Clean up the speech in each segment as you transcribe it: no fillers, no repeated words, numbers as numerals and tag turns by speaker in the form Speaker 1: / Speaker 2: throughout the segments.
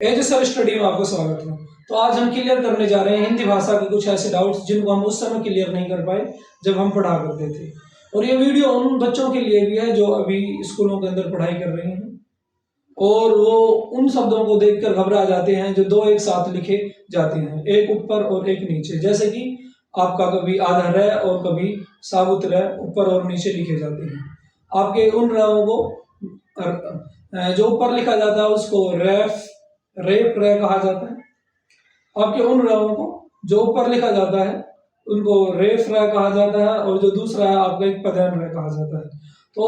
Speaker 1: As sir study में आपका स्वागत है। तो आज हम क्लियर करने जा रहे हैं हिंदी भाषा के कुछ ऐसे डाउट्स जिनको हम उस समय क्लियर नहीं कर पाए जब हम पढ़ा करते थे। और ये वीडियो उन बच्चों के लिए भी है जो अभी स्कूलों के अंदर पढ़ाई कर रहे हैं और वो उन शब्दों को देखकर घबरा जाते हैं जो दो एक साथ लिखे जाते हैं, एक ऊपर और एक नीचे। जैसे कि आपका कभी आधा र और कभी साबुत र ऊपर और नीचे लिखे जाते हैं। आपके उन रओं को जो ऊपर लिखा जाता है उसको रेप रे कहा जाता है। आपके उन रओं को जो ऊपर लिखा जाता है उनको रेफ रे कहा जाता है और जो दूसरा है आपका एक पदैन रे कहा जाता है। तो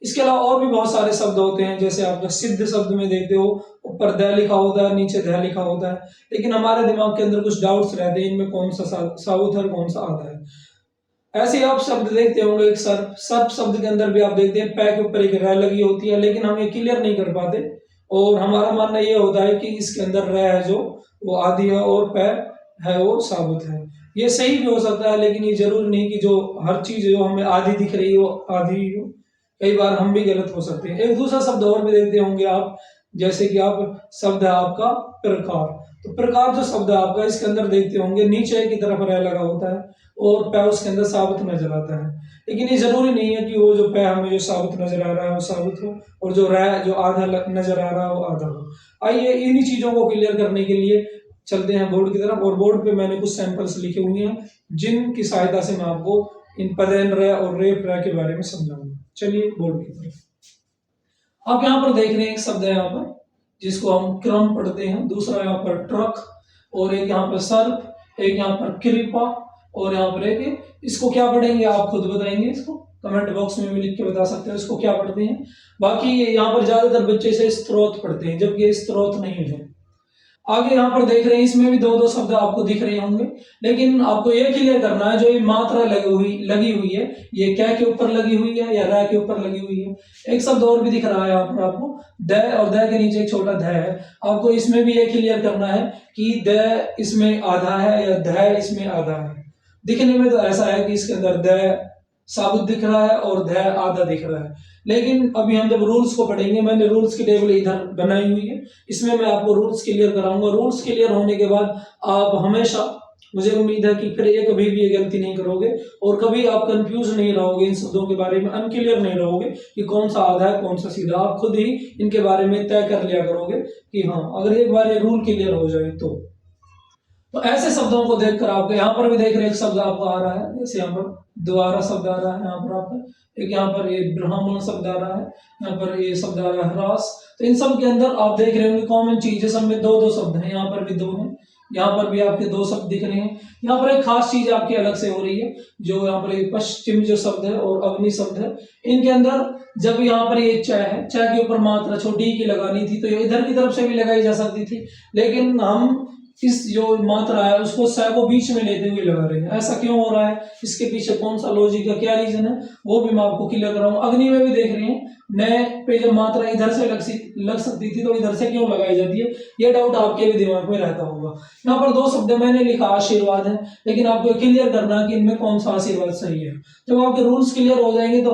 Speaker 1: इसके अलावा और भी बहुत सारे शब्द होते हैं, जैसे आपका सिद्ध शब्द में देखते हो ऊपर द लिखा होता है, नीचे ध लिखा होता है, लेकिन हमारे दिमाग के अंदर कुछ डाउट्स रहते हैं इनमें कौन सा साबुत है कौन सा आधा है। ऐसे आप शब्द देखते होंगे, एक सर्प शब्द के अंदर भी आप देखते हैं पै के ऊपर एक रै लगी होती है, लेकिन हम ये क्लियर नहीं कर पाते और हमारा मानना ये होता है कि इसके अंदर रै है जो वो आधी है और पै है वो साबुत है। ये सही भी हो सकता है, लेकिन ये जरूरी नहीं कि जो हर चीज जो हमें आधी दिख रही हो आधी ही हो। कई बार हम भी गलत हो सकते हैं। एक दूसरा शब्द और भी देखते होंगे आप, जैसे कि आप शब्द है आपका प्रकार। तो प्रकार जो शब्द है आपका, इसके अंदर देखते होंगे नीचे की तरफ रै लगा होता है और पै उसके अंदर साबुत नजर आता है, लेकिन ये जरूरी नहीं है कि वो जो पै हमें जो साबुत नजर आ रहा है वो साबुत हो और जो रै जो आधा नजर आ रहा है वो आधा हो। आइए इन्हीं चीजों को क्लियर करने के लिए चलते हैं बोर्ड की तरफ, और बोर्ड पे मैंने कुछ सैंपल्स लिखे हुए हैं जिनकी सहायता से मैं आपको इन पदैन रै और रेप रै के बारे में समझाऊंगा। चलिए बोर्ड की तरफ। आप यहाँ पर देख रहे हैं एक शब्द है यहाँ पर जिसको हम क्रम पढ़ते हैं, दूसरा यहाँ पर ट्रक और एक यहाँ पर सर्प, एक यहाँ पर कृपा और यहाँ पर एक, इसको क्या पढ़ेंगे आप खुद बताएंगे, इसको कमेंट बॉक्स में भी लिख के बता सकते हैं इसको क्या पढ़ते हैं। बाकी यहाँ पर ज्यादातर बच्चे से स्त्रोत पढ़ते हैं, जबकि ये स्त्रोत नहीं है। आगे यहाँ पर देख रहे हैं इसमें भी दो दो शब्द आपको दिख रहे होंगे, लेकिन आपको ये क्लियर करना है जो ये मात्रा लगी हुई है ये क्या के ऊपर लगी हुई है या रा के ऊपर लगी हुई है। एक शब्द और भी दिख रहा है यहाँ पर आपको द, और द के नीचे एक छोटा ध है। आपको इसमें भी ये क्लियर करना है कि द इसमें आधा है या ध इसमें आधा है। दिखने में तो ऐसा है कि इसके अंदर द साबुत दिख रहा है और ध आधा दिख रहा है, लेकिन अभी हम जब रूल्स को पढ़ेंगे, मैंने रूल्स की टेबल इधर बनाई हुई है, इसमें मैं आपको रूल्स क्लियर कराऊंगा। रूल्स क्लियर होने के बाद आप हमेशा, मुझे उम्मीद है कि फिर ये कभी भी ये गलती नहीं करोगे और कभी आप कंफ्यूज नहीं रहोगे इन शब्दों के बारे में, अनक्लियर नहीं रहोगे कि कौन सा आधा है कौन सा सीधा। आप खुद ही इनके बारे में तय कर लिया करोगे कि हाँ अगर एक बार ये रूल क्लियर हो जाए तो ऐसे शब्दों को देखकर आपको यहाँ पर भी देख रहे एक शब्द आपको आ रहा है, जैसे यहाँ पर द्वारा शब्द आ रहा है, यहाँ पर आपका एक यहाँ पर ये ब्राह्मण शब्द आ रहा है, यहाँ पर ये शब्द आ रहा है ह्रास। तो इन सब के अंदर आप देख रहे होंगे कॉमन चीज है, सब में दो दो शब्द हैं, यहाँ पर भी दो हैं, यहाँ पर भी आपके दो शब्द दिख रहे हैं। यहाँ पर एक खास चीज आपकी अलग से हो रही है, जो यहाँ पर पश्चिम जो शब्द है और अग्नि शब्द है, इनके अंदर जब यहाँ पर ये च है, च के ऊपर मात्रा छोटी की लगानी थी तो ये इधर की तरफ से भी लगाई जा सकती थी, लेकिन हम इस जो मात्रा है उसको स को बीच में लेते हुए लगा रहे हैं। ऐसा क्यों हो रहा है, इसके पीछे कौन सा लॉजिक है, क्या रीजन है, वो भी मैं आपको क्लियर कराऊंगा। अग्नि में भी देख रहे हैं नए पे जब मात्रा इधर से लग सकती थी तो इधर से क्यों लगाई जाती है, ये डाउट आपके भी दिमाग में रहता होगा। यहाँ पर दो शब्द मैंने लिखा आशीर्वाद है, लेकिन आपको क्लियर करना है कि इनमें कौन सा आशीर्वाद सही है। जब आपके रूल्स क्लियर हो जाएंगे तो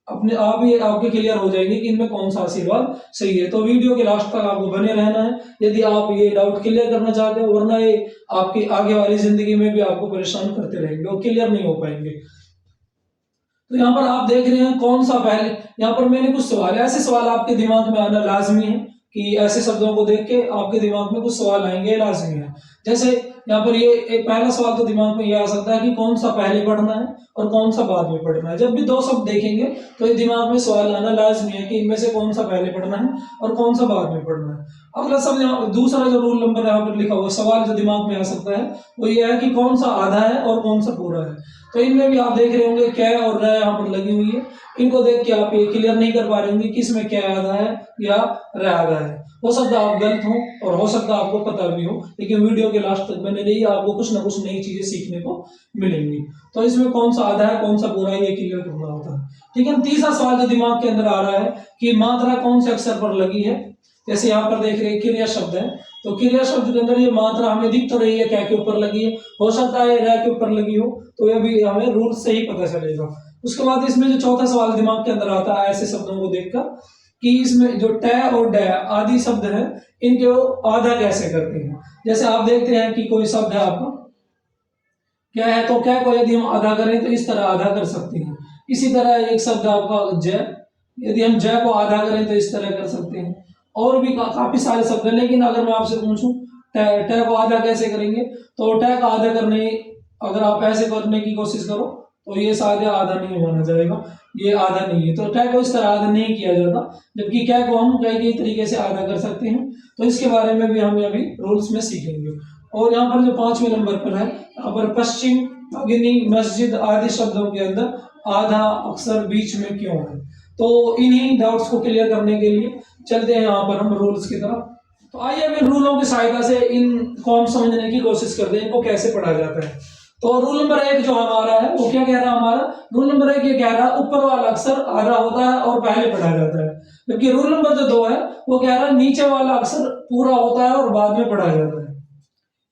Speaker 1: अपने आप ही आपके क्लियर हो जाएंगे कि इनमें कौन सा आशीर्वाद सही है। तो वीडियो के लास्ट तक आपको बने रहना है यदि आप ये डाउट क्लियर करना चाहते हो, वरना ये आपकी आगे वाली जिंदगी में भी आपको परेशान करते रहेंगे और क्लियर नहीं हो पाएंगे। तो यहाँ पर आप देख रहे हैं कौन सा पहले, यहाँ पर मैंने कुछ सवाल, ऐसे सवाल आपके दिमाग में आना लाजमी है कि ऐसे शब्दों को देख के आपके दिमाग में कुछ सवाल आएंगे, लाजमी है। जैसे यहाँ पर ये एक पहला सवाल तो दिमाग में ये आ सकता है कि कौन सा पहले पढ़ना है और कौन सा बाद में पढ़ना है। जब भी दो शब्द देखेंगे तो ये दिमाग में सवाल आना लाजमी है कि इनमें से कौन सा पहले पढ़ना है और कौन सा बाद में पढ़ना है। अगला शब्द, दूसरा जो रूल नंबर यहाँ पर लिखा हुआ सवाल जो दिमाग में आ सकता है वो ये है कि कौन सा आधा है और कौन सा पूरा है। तो इनमें भी आप देख रहे होंगे कै और रै यहाँ पर लगी हुई है, इनको देख के आप ये क्लियर नहीं कर पा रहे होंगे कि इसमें क्या आधा है या रै आधा है। हो सकता है आप गलत हो और हो सकता है आपको पता भी हो, लेकिन वीडियो के लास्ट तक बने रहिए, आपको कुछ ना कुछ नई चीजें सीखने को मिलेंगी। तो इसमें कौन सा आधा है कौन सा पूरा है ये क्लियर करना होता है। ठीक है, तीसरा सवाल जो दिमाग के अंदर आ रहा है कि मात्रा कौन से अक्षर पर लगी है। जैसे यहाँ पर देख रहे हैं क्रिया शब्द है, तो क्रिया शब्द के अंदर ये मात्रा हमें दिख तो रही है क्या के ऊपर लगी है, हो सकता है रै के ऊपर लगी हो, तो ये भी हमें रूल से ही पता चलेगा। उसके बाद इसमें जो चौथा सवाल दिमाग के अंदर आता है ऐसे शब्दों को देखकर कि इसमें जो टे और डे आदि शब्द है इनके वो आधा कैसे करते हैं। जैसे आप देखते हैं कि कोई शब्द है आपका क्या है, तो क्या को यदि हम आधा करें तो इस तरह आधा कर सकते हैं। इसी तरह एक शब्द आपका जय, यदि हम जय को आधा करें तो इस तरह कर सकते हैं। और भी काफी सारे शब्द हैं, लेकिन अगर मैं आपसे पूछूं टे को आधा कैसे करेंगे, तो टे का आधा करने अगर आप ऐसे करने की कोशिश करो तो ये शायद आधा नहीं माना जाएगा, ये आधा नहीं है। तो टे को इस तरह आधा नहीं किया जाता, जबकि क्या को हम कई तरीके से आधा कर सकते हैं। तो इसके बारे में भी हम अभी रूल्स में सीखेंगे। और यहाँ पर जो 5वें नंबर पर है, यहाँ पर पश्चिम, अग्नि, मस्जिद आदि शब्दों के अंदर आधा अक्सर बीच में क्यों है। तो इन्हीं डाउट्स को क्लियर करने के लिए चलते हैं यहाँ पर हम रूल्स की तरफ। तो आइए अभी रूलों की सहायता से इनको हम समझने की कोशिश करते हैं, इनको कैसे पढ़ा जाता है। तो रूल नंबर 1 जो हमारा है वो क्या कह रहा है, हमारा रूल नंबर 1 ये कह रहा है ऊपर वाला अक्षर आधा होता है और पहले पढ़ा जाता है। जबकि रूल नंबर जो 2 है वो कह रहा है नीचे वाला अक्षर पूरा होता है और बाद में पढ़ा जाता है।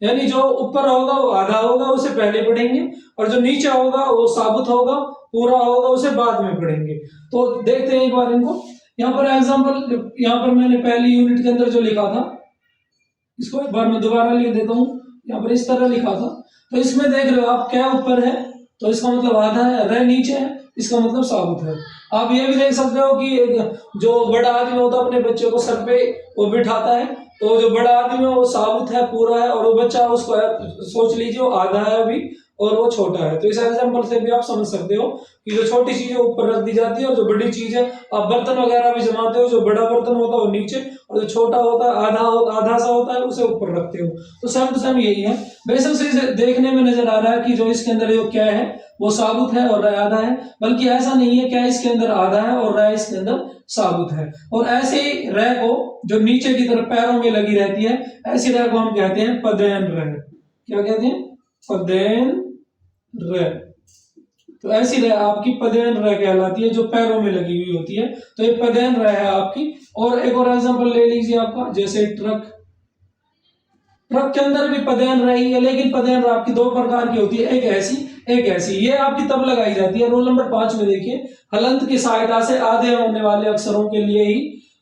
Speaker 1: यानी जो ऊपर होगा वो आधा होगा, उसे पहले पढ़ेंगे, और जो नीचे होगा वो साबुत होगा, पूरा होगा, उसे बाद में पढ़ेंगे। तो देखते हैं एक बार इनको। यहाँ पर एग्जांपल, यहाँ पर मैंने पहली यूनिट के अंदर जो लिखा था इसको एक बार मैं दोबारा लिख देता हूँ। यहाँ पर इस तरह लिखा था, तो इसमें देख रहे हो आप क्या ऊपर है तो इसका मतलब आधा है, रह नीचे है इसका मतलब साबुत है। आप ये भी देख सकते हो कि एक जो बड़ा आदमी होता है अपने बच्चे को सर पे वो बिठाता है, तो जो बड़ा आदमी है वो साबुत है, पूरा है, और वो बच्चा उसको सोच लीजिए वो आधा है अभी और वो छोटा है। तो इस एग्जांपल से भी आप समझ सकते हो कि जो छोटी चीज है ऊपर रख दी जाती है और जो बड़ी चीज है, आप बर्तन वगैरह भी जमाते हो, जो बड़ा बर्तन होता है वो नीचे और जो छोटा होता है आधा सा होता है उसे ऊपर रखते हो। तो सेम टू सेम यही है। बेशक से देखने में नजर आ रहा है कि जो इसके अंदर जो क्या है वो साबुत है और रह आधा है, बल्कि ऐसा नहीं है, क्या इसके अंदर आधा है और रह इसके अंदर साबुत है। और ऐसे ही रह को जो नीचे की तरफ पैरों में लगी रहती है, ऐसी रह को हम कहते हैं पदेन रह। क्या कहते हैं? पदेन रह। तो ऐसी रह आपकी पदेन रह कहलाती है, जो पैरों में लगी हुई होती है। तो ये पदेन रह है आपकी। और एक और एग्जांपल ले लीजिए आपका, जैसे ट्रक। ट्रक के अंदर भी पदेन रही है, लेकिन पदेन रह आपकी 2 प्रकार की होती है, एक ऐसी एक ऐसी। ये आपकी तब लगाई जाती है, रोल नंबर 5 में देखिए, हलंत की सहायता से आधे होने वाले अक्षरों के लिए ही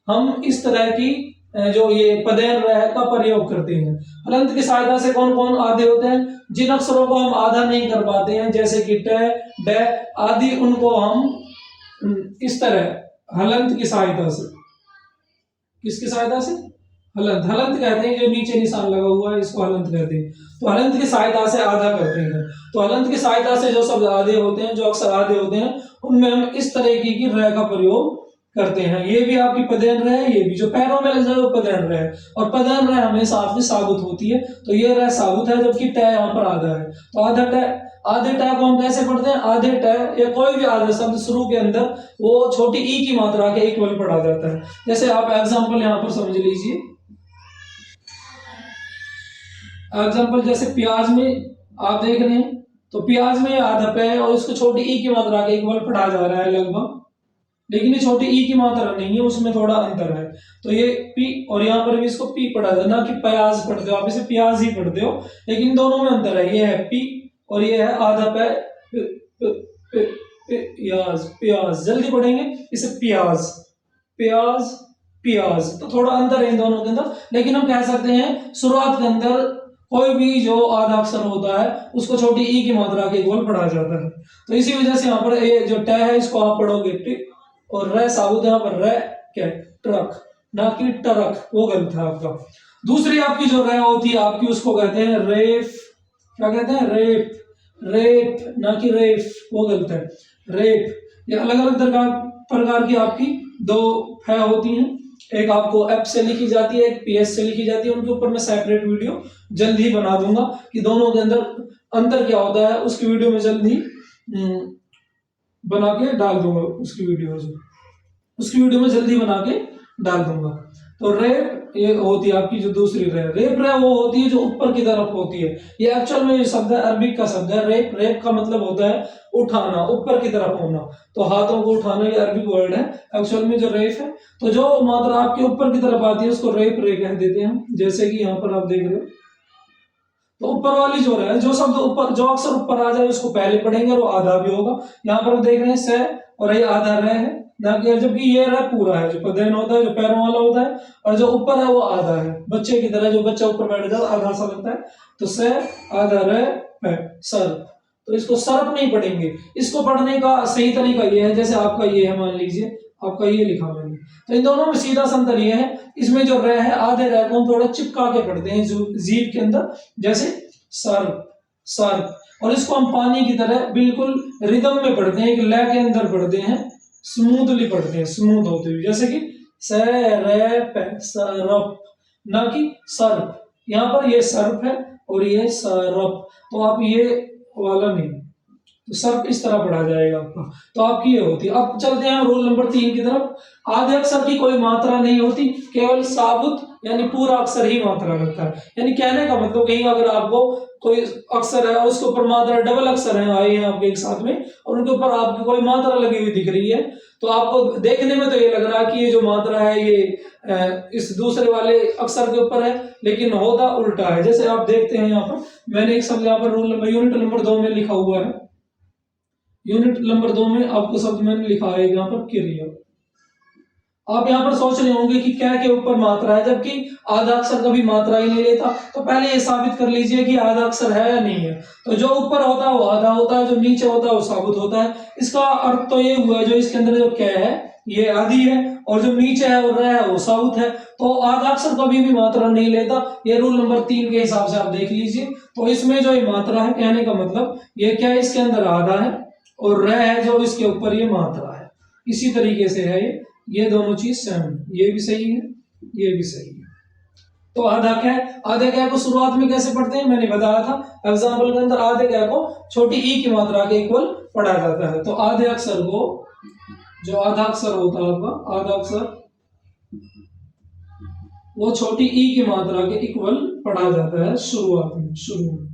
Speaker 1: हम इस तरह की जो ये पदेन रह का प्रयोग करते हैं। हलंत की सहायता से कौन कौन आधे होते हैं? जिन अक्षरों को हम आधा नहीं कर पाते हैं, जैसे कि ट, ड आदि, उनको हम इस तरह हलंत की सहायता से, किसकी सहायता से? हलंत। हलंत कहते हैं जो नीचे निशान लगा हुआ है, इसको हलंत कहते हैं। तो हलंत की सहायता से आधा करते हैं। तो हलंत की सहायता से जो शब्द आधे होते हैं, जो अक्षर आधे होते हैं, उनमें हम इस तरह की रह का प्रयोग करते हैं। ये भी आपकी पदेन रह है, ये भी जो पैरों में लग जाए वो पदेन रह है। और पदेन रह हमेशा आपकी साबुत होती है, तो ये रह साबुत है, जबकि ट यहाँ पर आधा है। तो आधा ट, आधे ट को हम कैसे पढ़ते हैं? आधे ट या कोई भी आधा शब्द शुरू के अंदर वो छोटी ई की मात्रा के इक्वल पढ़ा जाता है। जैसे आप एग्जाम्पल यहाँ पर समझ लीजिए। एग्जाम्पल जैसे प्याज में आप देख रहे हैं, तो प्याज में आधा पे है और इसको छोटी ई की मात्रा के इक्वल पढ़ा जा रहा है लगभग, लेकिन ये छोटी ई की मात्रा नहीं है, उसमें थोड़ा अंतर है। तो ये पी, और यहाँ पर भी इसको पी पढ़ा जाए, ना कि प्याज पढ़ते हो आप, इसे प्याज ही पढ़ते हो, लेकिन दोनों में अंतर है। ये है पी और ये है आधा पे, प्याज प्याज। जल्दी पढ़ेंगे इसे प्याज प्याज प्याज, तो थोड़ा अंतर है इन दोनों के अंदर। लेकिन हम कह सकते हैं शुरुआत के अंदर कोई भी जो आधा अक्षर होता है उसको छोटी ई की मात्रा के इक्वल पढ़ा जाता है। तो इसी वजह से यहाँ पर ये जो ट है इसको आप पढ़ोगे टिक, और र साबुत यहाँ पर र क्या ट्रक, ना कि टरक, वो गलत है आपका। दूसरी आपकी जो र होती है आपकी, उसको कहते हैं रेफ। क्या कहते हैं? रेप, रेप ना कि रेफ, वो गलत है। रेप। ये अलग अलग प्रकार की आपकी 2 फै होती हैं, एक आपको एफ से लिखी जाती है, एक पीएस से लिखी जाती है। उनके ऊपर मैं सेपरेट वीडियो जल्द ही बना दूंगा कि दोनों के अंदर अंतर क्या होता है, उसकी वीडियो में जल्द ही बना के डाल दूंगा। उसकी वीडियो में जल्दी बना के डाल दूंगा। तो रेप ये होती है आपकी जो दूसरी रेप वो होती है जो ऊपर की तरफ होती है। ये एक्चुअल में ये शब्द है, अरबिक का शब्द है। रेप का मतलब होता है उठाना, ऊपर की तरफ होना। तो हाथों को उठाना ये अरबिक वर्ड है। एक्चुअल में जो रेप है, तो जो मात्रा आपके ऊपर की तरफ आती है उसको रेप कह देते हैं हम। जैसे कि यहाँ पर आप देख रहे हो, तो ऊपर वाली जो है, जो शब्द ऊपर, जो अक्षर ऊपर आ जाए उसको पहले पढ़ेंगे और वो आधा भी होगा। यहाँ पर देख रहे हैं से, और ये आधा रह है, ना कि जबकि ये रह पूरा है, जो पदेन होता है जो पैरों वाला होता है, और जो ऊपर है वो आधा है, बच्चे की तरह, जो बच्चा ऊपर बैठ जाता है आधा सा लगता है, तो से आधा रह पे सर्प। तो इसको सर्प नहीं पढ़ेंगे, इसको पढ़ने का सही तरीका ये है, जैसे आपका ये है, मान लीजिए आपका ये लिखा मैंने, तो इन दोनों में सीधा सा अंतर ये है, इसमें जो रह है आधे रह को हम थोड़ा चिपका के पढ़ते हैं जीभ के अंदर, जैसे सर्प सर्प, और इसको हम पानी की तरह बिल्कुल रिदम में पढ़ते हैं, एक लय के अंदर पढ़ते हैं, स्मूथली पढ़ते हैं, स्मूथ होते हुए, जैसे कि स रे पे सरप, ना कि सर्प। यहाँ पर ये सर्प है और ये सरप, तो आप ये वाला नहीं, तो सर्प इस तरह पढ़ा जाएगा आपका। तो आपकी ये होती है। अब चलते हैं रूल नंबर 3 की तरफ। आधे अक्षर की कोई मात्रा नहीं होती, केवल साबुत यानी पूरा अक्षर ही मात्रा रखता है। यानी कहने का मतलब, कहीं अगर आपको कोई अक्षर है और उसके ऊपर मात्रा डबल अक्षर है आए हैं आपके एक साथ में, और उनके ऊपर आपकी कोई मात्रा लगी हुई दिख रही है, तो आपको देखने में तो ये लग रहा है कि ये जो मात्रा है ये इस दूसरे वाले अक्षर के ऊपर है, लेकिन होता उल्टा है। जैसे आप देखते हैं यहाँ पर मैंने एक शब्द यहाँ पर रूल नंबर यूनिट नंबर 2 में लिखा हुआ है, यूनिट नंबर 2 में आपको शब्द मैंने लिखा है यहाँ पर क्रिया। आप यहाँ पर सोच रहे होंगे कि क्या के ऊपर मात्रा है, जबकि आधा अक्षर कभी मात्रा ही नहीं लेता। तो पहले ये साबित कर लीजिए कि आधा अक्षर है या नहीं है। तो जो ऊपर होता है वो आधा होता है, जो नीचे होता है वो साबुत होता है। इसका अर्थ तो ये हुआ, जो इसके अंदर जो क्या है ये आधी है, और जो नीचे है वो रह है वो साबुत है। तो आधा अक्षर कभी भी मात्रा नहीं लेता। ये रूल नंबर 3 के हिसाब से आप देख लीजिए। तो इसमें जो ये मात्रा है, कहने का मतलब ये क्या है, इसके अंदर आधा है और रह है जो इसके ऊपर ये मात्रा है। इसी तरीके से है ये दोनों चीज सेम है, ये भी सही है ये भी सही है। तो आधा क्या है, आधे क्या को शुरुआत में कैसे पढ़ते हैं मैंने बताया था एग्जाम्पल के अंदर। आधे क्या को छोटी ई की मात्रा के इक्वल पढ़ा जाता है। तो आधे अक्षर को, जो आधा अक्षर होता है आपका, आधा अक्षर वो छोटी ई की मात्रा के इक्वल पढ़ा जाता है शुरुआत में, शुरू में।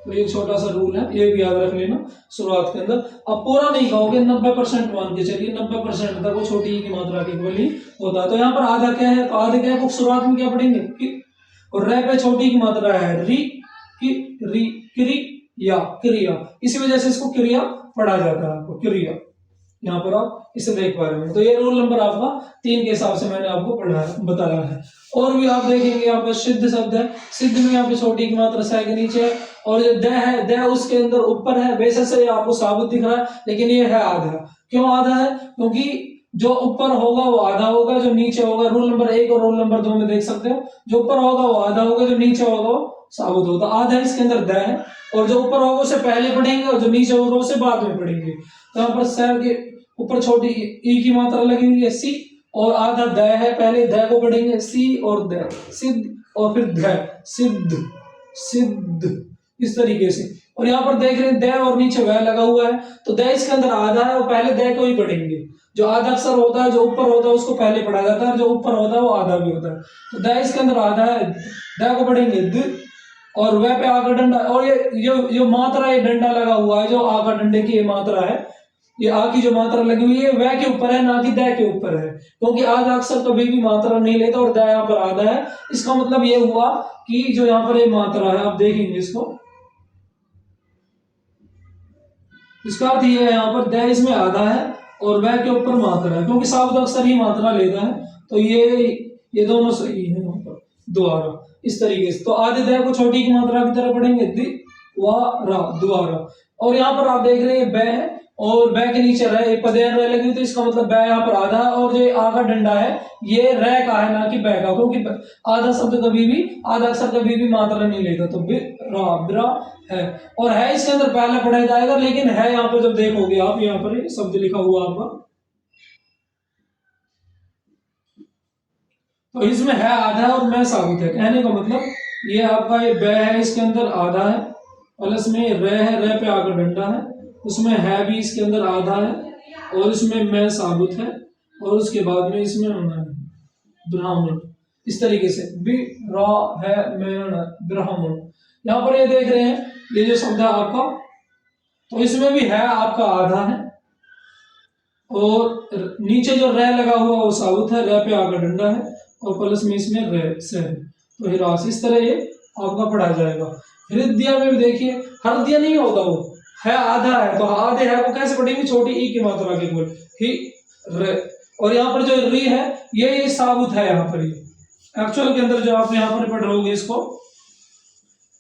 Speaker 1: तो ये छोटा सा रूल है, ये भी याद रख लेना शुरुआत के अंदर। अब पूरा नहीं कहोगे, 90% मान के चलिए 90% तक वो छोटी ई की मात्रा के इक्वल ही होता है। तो यहाँ पर आधा क्या है, तो आधे क्या है शुरुआत में क्या पढ़ेंगे कि, और रह पे छोटी की मात्रा है री की, री क्रिया क्रिया, इसी वजह से इसको क्रिया पढ़ा जाता है आपको, क्रिया। यहाँ पर आप इसे देख पा रहे हैं। तो ये रूल नंबर आपका 3 के हिसाब से मैंने आपको बताया है। और भी आप देखेंगे यहाँ पर सिद्ध शब्द है, सिद्ध में यहाँ पे छोटी की मात्रा स के नीचे है, और जो द है द उसके अंदर ऊपर है। वैसे से आपको साबुत दिख रहा है, लेकिन ये है आधा। क्यों आधा है, क्योंकि जो ऊपर होगा वो आधा होगा, जो नीचे होगा, रूल नंबर 1 और रूल नंबर 2 में देख सकते हो, जो ऊपर होगा वो आधा होगा, जो नीचे होगा वो साबुत होगा। आधा इसके अंदर द है, और जो ऊपर होगा उसे पहले पढ़ेंगे और जो नीचे होगा उसे बाद में पढ़ेंगे। तो यहाँ पर सर के ऊपर छोटी ई की मात्रा लगी हुई है सी, और आधा द है, पहले द को पढ़ेंगे सी और द, सिद्ध, और फिर ध, सिद्ध सिद्ध, इस तरीके से। और यहाँ पर देख रहे हैं द और नीचे वह लगा हुआ है, तो द इसके अंदर आधा है और पहले द को ही पढ़ेंगे। जो आधा अक्षर होता है जो ऊपर होता है उसको पहले पढ़ा जाता है, जो ऊपर होता है वो आधा भी होता है। तो द इसके अंदर आधा है, द को पढ़ेंगे द, और वह पे आकर डंडा, और ये मात्रा ये डंडा लगा हुआ है, जो आकर डंडे की ये मात्रा है, ये आ की जो मात्रा लगी हुई है वह के ऊपर है, ना कि द के ऊपर है, क्योंकि आधा अक्षर कभी भी मात्रा नहीं लेता और द यहाँ पर आधा है। इसका मतलब ये हुआ कि जो यहाँ पर ये मात्रा है, आप देखेंगे इसको, इसका अर्थ ये है यहाँ पर द इसमें आधा है और वह के ऊपर मात्रा है, क्योंकि साबुत अक्षर ही मात्रा लेता है। तो ये दोनों सही है यहाँ पर द्वारा, इस तरीके से। तो आधे द को छोटी की मात्रा की तरह पढ़ेंगे द्वारा, द्वारा। और यहाँ पर आप देख रहे हैं ब, और बै के नीचे रह पदेर रह लगी, तो इसका मतलब बै यहाँ पर आधा, और जो आधा डंडा है ये रह का है, ना कि बै का, क्योंकि आधा शब्द कभी भी, आधा अक्षर कभी भी मात्रा नहीं लेता। तो बिरा है, और है इसके अंदर पहले पढ़ा जाएगा, लेकिन है यहाँ पर जब देखोगे आप, यहाँ पर शब्द लिखा हुआ आपका, तो इसमें है आधा और मैं साबुत है। कहने का मतलब ये आपका ये बै है, इसके अंदर आधा है, प्लस में रह है, रह पे आकर डंडा है, उसमें है भी इसके अंदर आधा है, और इसमें मैं साबुत है, और उसके बाद में इसमें ब्राह्मण, इस तरीके से ब्राह्मण। यहाँ पर ये देख रहे हैं ये जो शब्द है आपका, तो इसमें भी है आपका आधा है, और नीचे जो रह लगा हुआ वो साबुत है, रह पे आकर डंडा है, और प्लस में इसमें रह से है, तो हिरास। इस तरह ये आपका पढ़ा जाएगा। हृदय में भी देखिए, हृदय नहीं होता वो, है आधा है, तो आधे है वो कैसे पढ़ेंगे, छोटी ई की मात्रा के बोल ही र। और यहाँ पर जो री है ये साबुत है, यहाँ पर ये एक्चुअल के अंदर जो आप यहाँ पर पढ़ रहोगे इसको,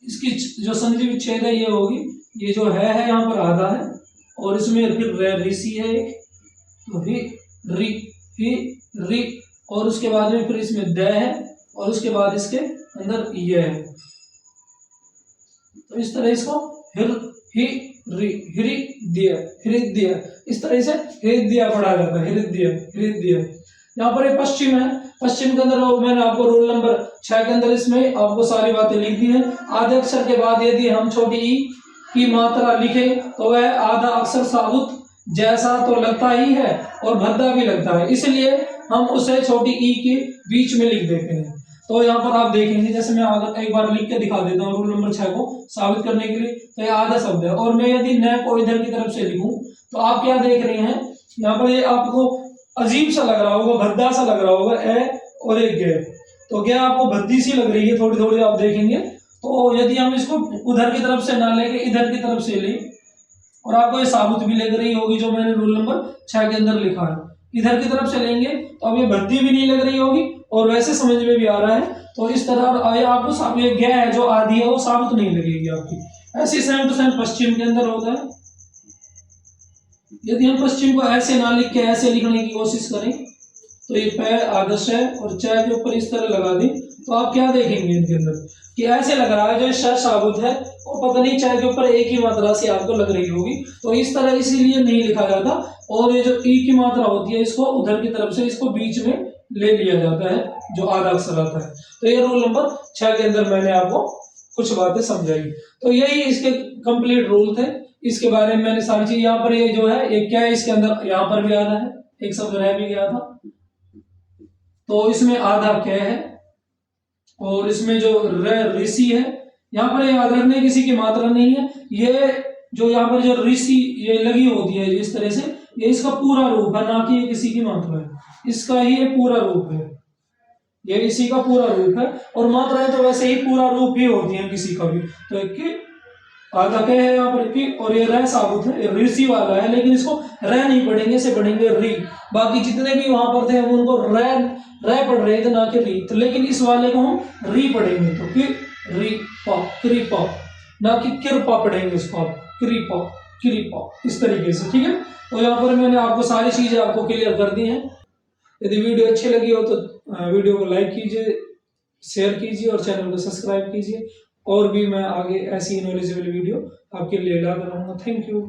Speaker 1: इसकी जो संधि विच्छेद है ये होगी, ये जो है यहाँ पर आधा है, और इसमें फिर ऋषि है एक, तो री, और उसके बाद में फिर इसमें द है, और उसके बाद इसके अंदर ये है। तो इस तरह इसको हृदय, इस तरह से हृदय पढ़ा जाता है, हृदय। यहाँ पर एक पश्चिम है, पश्चिम के अंदर मैंने आपको रोल नंबर 6 के अंदर इसमें आपको सारी बातें लिख दी हैं। आधे अक्षर के बाद यदि हम छोटी ई की मात्रा लिखे तो वह आधा अक्षर साबुत जैसा तो लगता ही है और भद्दा भी लगता है, इसलिए हम उसे छोटी ई के बीच में लिख देते हैं। तो यहाँ पर आप देखेंगे, जैसे मैं एक बार लिख के दिखा देता हूँ रूल नंबर 6 को साबित करने के लिए। तो ये आधा शब्द है, और मैं यदि न को इधर की तरफ से लिखूं तो आप क्या देख रहे हैं, यहाँ पर ये आपको अजीब सा लग रहा होगा, भद्दा सा लग रहा होगा, ए और एक गे, तो क्या आपको भद्दी सी लग रही है थोड़ी थोड़ी, आप देखेंगे। तो यदि हम इसको उधर की तरफ से ना लेके इधर की तरफ से लें, और आपको ये साबुत भी लग रही होगी जो मैंने रूल नंबर 6 के अंदर लिखा है, इधर की तरफ से लेंगे तो अब ये भद्दी भी नहीं लग रही होगी और वैसे समझ में भी आ रहा है। तो इस तरह आपको ये गे है जो आधी है वो साबुत नहीं लगेगी आपकी। ऐसे सेम टू सेम पश्चिम के अंदर होता है। यदि हम पश्चिम को ऐसे ना लिख के ऐसे लिखने की कोशिश करें तो ये पै आदर्श है और च के ऊपर इस तरह लगा दी, तो आप क्या देखेंगे इनके अंदर कि ऐसे लग रहा है जो श साबुत है और पता नहीं च के ऊपर एक ही मात्रा से आपको लग रही होगी। तो इस तरह इसीलिए नहीं लिखा जाता, और ये जो ई की मात्रा होती है इसको उधर की तरफ से इसको बीच में ले लिया जाता है, जो आधा अक्षर आता है। तो ये रूल नंबर 6 के अंदर मैंने आपको कुछ बातें समझाई। तो यही इसके कंप्लीट रूल थे, इसके बारे में मैंने सारी चीज। यहाँ पर ये जो है ये क्या है, इसके अंदर यहाँ पर भी आधा है, एक शब्द रह भी गया था, तो इसमें आधा क्या है, और इसमें जो ऋषि है यहाँ पर याद रखने किसी की मात्रा नहीं है। ये जो यहाँ पर जो ऋषि ये लगी होती है इस तरह से, ये इसका पूरा रूप है, ना कि ये किसी की मात्रा है, इसका ही ये पूरा रूप है, ये इसी का पूरा रूप है। और मात्राएं तो वैसे ही पूरा रूप ही होती हैं किसी का भी। तो एक की आधा क्या है यहाँ पर की, और ये रह साबुत है, ऋषि वाला है, लेकिन इसको रह नहीं पढ़ेंगे, इसे पढ़ेंगे री। बाकी जितने भी वहां पर थे हम उनको रह पढ़ रहे थे, ना कि री। तो लेकिन इस वाले को हम री पढ़ेंगे, तो कि री पा कृपा, ना कि कृपा पढ़ेंगे इसको आप, कृपा इस तरीके से, ठीक है। तो यहाँ पर मैंने आपको सारी चीजें आपको क्लियर कर दी हैं। यदि वीडियो अच्छी लगी हो तो वीडियो को लाइक कीजिए, शेयर कीजिए और चैनल को सब्सक्राइब कीजिए। और भी मैं आगे ऐसी नॉलेजेबल वीडियो आपके लिए लाता रहूँगा। Thank you.